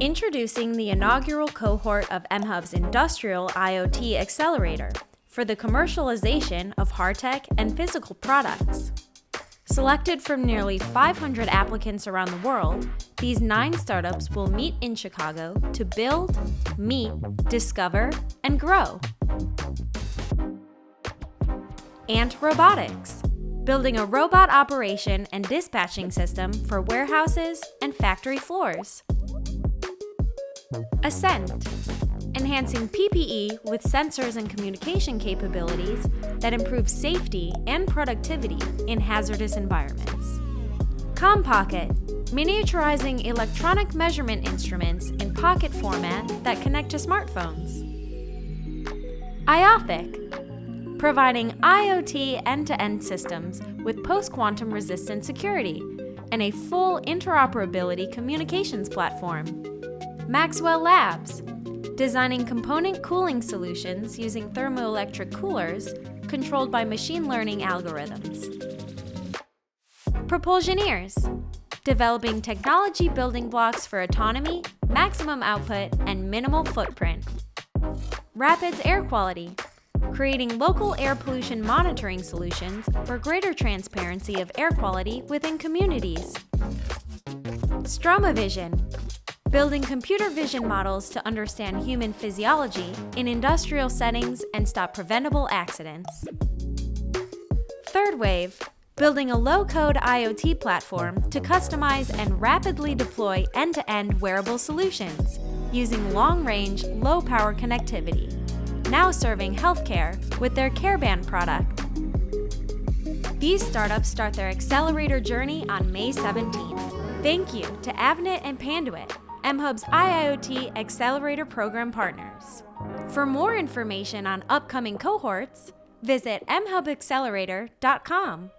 Introducing the inaugural cohort of mHUB's Industrial IoT Accelerator for the commercialization of hardtech and physical products. Selected from nearly 500 applicants around the world, these 9 startups will meet in Chicago to build, meet, discover, and grow. And robotics, building a robot operation and dispatching system for warehouses and factory floors. Ascend, enhancing PPE with sensors and communication capabilities that improve safety and productivity in hazardous environments. ComPocket, miniaturizing electronic measurement instruments in pocket format that connect to smartphones. IoT, providing IoT end-to-end systems with post-quantum resistant security and a full interoperability communications platform. Maxwell Labs, designing component cooling solutions using thermoelectric coolers controlled by machine learning algorithms. Propulsioneers, developing technology building blocks for autonomy, maximum output, and minimal footprint. Rapids Air Quality, creating local air pollution monitoring solutions for greater transparency of air quality within communities. Stromavision, building computer vision models to understand human physiology in industrial settings and stop preventable accidents. Third Wave, building a low-code IoT platform to customize and rapidly deploy end-to-end wearable solutions using long-range, low-power connectivity, now serving healthcare with their CareBand product. These startups start their accelerator journey on May 17th. Thank you to Avnet and Panduit, mHUB's IIoT Accelerator Program partners. For more information on upcoming cohorts, visit mhubaccelerator.com.